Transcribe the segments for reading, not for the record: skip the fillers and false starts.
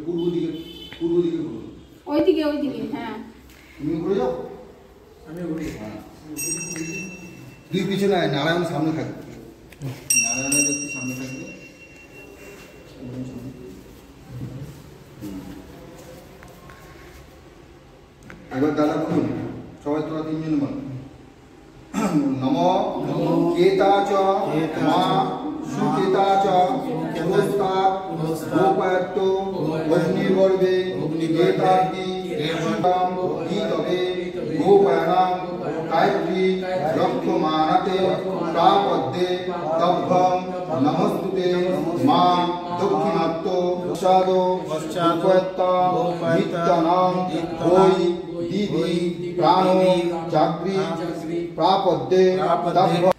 পূর্ব দিকে ঘুরো। ওইদিকে হ্যাঁ তুমি ঘুরে যাও, আমি ঘুরি। দুই পিছনে নারায়ণ সামনে থাকবে, নারায়ণের ব্যক্তি সামনে থাকবে। একবার দাদা বলুন, সবাই তোরা তিনজন বল। নম কেতা চ মা সুকেতা চ গোস্তা গোপায়ত্ত অগ্নিগর্ভে কেতাকি দেবতাম গীতবে গোপায়নাম গায়ত্রী রক্তমানতে প্রাপদ্যে তভ্যং নমস্তুতে মা দক্ষিণাত্ত পশ্চাদো গোপয়ত্তা নিত্যানাং ওই দিদি প্রাণো চাকরি প্রাপদ্যে তভ্যং।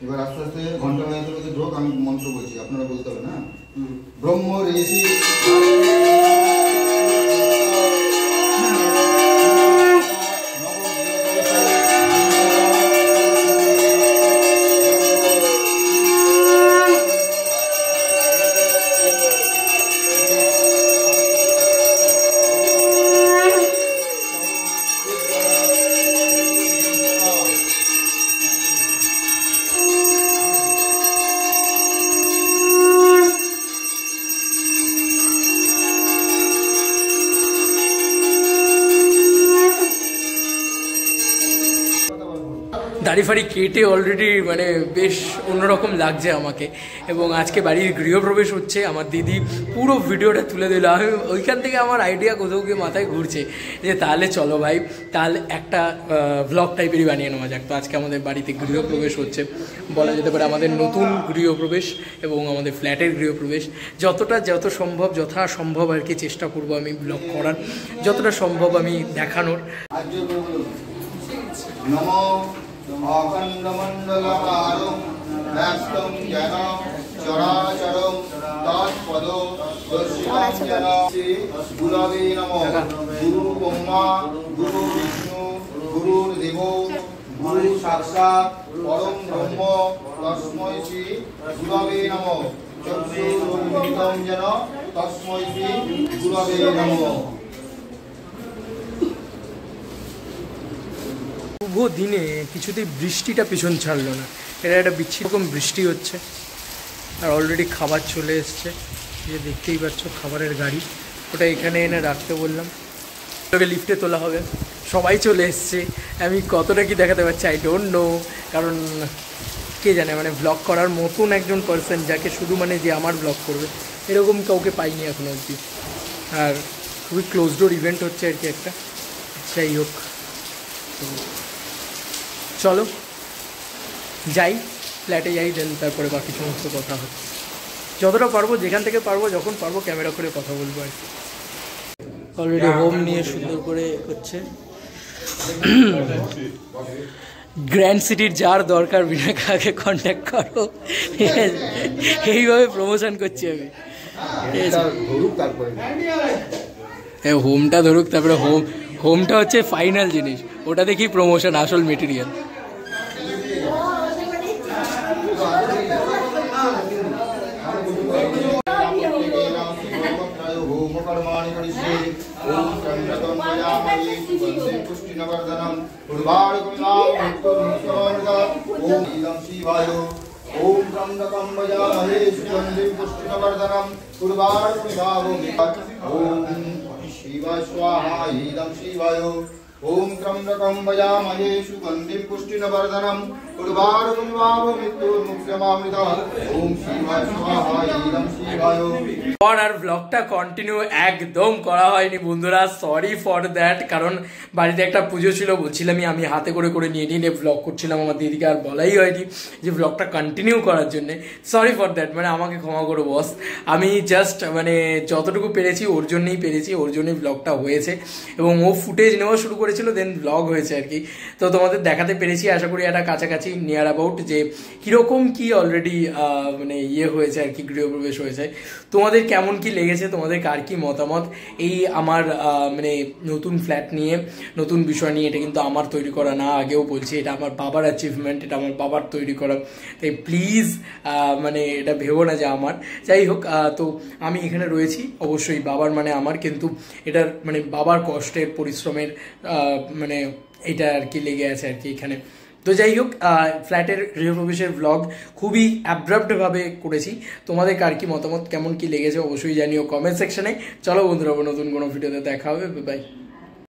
এবার আস্তে আস্তে ঘন্টা বাজাতে বাজাতে ঢোক, আমি মন্ত্র বলছি, আপনারা বলতে হবে না। ব্রহ্ম ঋষি দাড়ি ফাড়ি কেটে অলরেডি মানে বেশ অন্যরকম লাগছে আমাকে। এবং আজকে বাড়ির গৃহপ্রবেশ হচ্ছে, আমার দিদি পুরো ভিডিওটা তুলে দিল। আমি ওইখান থেকে আমার আইডিয়া কোথাও গিয়ে মাথায় ঘুরছে যে তাহলে চলো ভাই, তাহলে একটা ভ্লগ টাইপেরই বানিয়ে নেওয়া যাক। তো আজকে আমাদের বাড়িতে গৃহপ্রবেশ হচ্ছে, বলা যেতে পারে আমাদের নতুন গৃহপ্রবেশ এবং আমাদের ফ্ল্যাটের গৃহপ্রবেশ। যত সম্ভব আর কি চেষ্টা করবো আমি ব্লগ করার, যতটা সম্ভব আমি দেখানোর। নম অখণ্ডমণ্ডলকারং ব্যস্तं যেন চরাচরং তৎপদ দর্শিतं যেন। গুরবে নমঃ। গুরু ব্রহ্মা গুরু বিষ্ণু গুরুর্দেব গুরু সাক্ষাৎ পরম ব্রহ্ম তস্मै শ্রী গুরবে নমঃ। চক্ষুরুন্মিলিतं যেন তস্मै শ্রী গুরবে নমঃ। শুভ দিনে কিছুতেই বৃষ্টিটা পিছন ছাড়লো না, এটা একটা বিচ্ছিন্ন রকম বৃষ্টি হচ্ছে। আর অলরেডি খাবার চলে এসছে, যে দেখতেই পাচ্ছ খাবারের গাড়ি, ওটা এখানে এনে রাখতে বললাম, ওটাকে লিফটে তোলা হবে। সবাই চলে এসছে, আমি কতটা কি দেখাতে পারছি আই ডোন্ট নো, কারণ কে জানে, মানে ব্লগ করার মতন একজন পার্সন যাকে শুধু মানে যে আমার ব্লগ করবে এরকম কাউকে পাইনি এখনো অবধি। আর খুবই ক্লোজ ডোর ইভেন্ট হচ্ছে আর কি একটা। যাই হোক, চলো যাই, ফ্ল্যাটে যাই, দেন তারপরে বাকি সমস্ত কথা হচ্ছে। যতটা পারবো, যেখান থেকে পারবো, যখন পারবো ক্যামেরা করে কথা বলবো আর কি। অলরেডি হোম নিয়ে সুন্দর করে হচ্ছে। গ্র্যান্ড সিটির যার দরকার বিনা কাকে কন্ট্যাক্ট করো, এইভাবে প্রমোশন করছি আমি। হোমটা ধরুক, তারপরে হোমটা হচ্ছে ফাইনাল জিনিস, ওটা দেখি প্রমোশন, আসল মেটেরিয়াল। ओम त्र्यंबकं यजामहे सुगंधिं पुष्टिवर्धनम् उर्वारुकमिव ओम शिवाय स्वाहा इदं शिवाय। ओम त्र्यंबकं यजामहे सुगंधिं पुष्टिवर्धनम् उर्वारुकमिव ओम शिवाय स्वाहा इदं शिवाय। আর ব্লগটা কন্টিনিউ একদম করা হয়নি বন্ধুরা, সরি ফর দ্যাট। কারণ বাড়িতে একটা পুজো ছিল, বলছিলামই আমি হাতে করে নিয়ে নিয়ে ব্লগ করছিলাম, আমার দিদিকে আর বলাই হয়নি যে ব্লগটা কন্টিনিউ করার জন্যে। সরি ফর দ্যাট, মানে আমাকে ক্ষমা করো বস। আমি জাস্ট মানে যতটুকু পেরেছি ওর জন্যই ব্লগটা হয়েছে। এবং ও ফুটেজ নেওয়া শুরু করেছিল, দেন ব্লগ হয়েছে আর কি। তো তোমাদের দেখাতে পেরেছি আশা করি একটা কাছাকাছি নিয়ার অ্যাবাউট যে কীরকম কি অলরেডি মানে ইয়ে হয়েছে আর কি, গৃহপ্রবেশ হয়েছে। তো তোমাদের কেমন কি লেগেছে, তোমাদের কার কি মতামত এই আমার মানে নতুন ফ্ল্যাট নিয়ে, নতুন বিষয় নিয়ে। এটা কিন্তু আমার তৈরি করা না, আগেও বলছি, এটা আমার বাবার অ্যাচিভমেন্ট, এটা আমার বাবার তৈরি করা। তাই প্লিজ মানে এটা ভেবো না যে আমার। যাই হোক, তো আমি এখানে রয়েছি অবশ্যই বাবার মানে আমার, কিন্তু এটার মানে বাবার কষ্টের পরিশ্রমের মানে এটা আর কি লেগে আছে আর কি এখানে। তো যাই হোক, ফ্ল্যাটের গৃহপ্রবেশের ব্লগ খুবই অ্যাব্রাপ্টভাবে করেছি। তোমাদের কার কি মতামত, কেমন কি লেগেছে অবশ্যই জানিও কমেন্ট সেকশনে। চলো বন্ধুরা, নতুন কোনো ভিডিওতে দেখা হবে, বাই।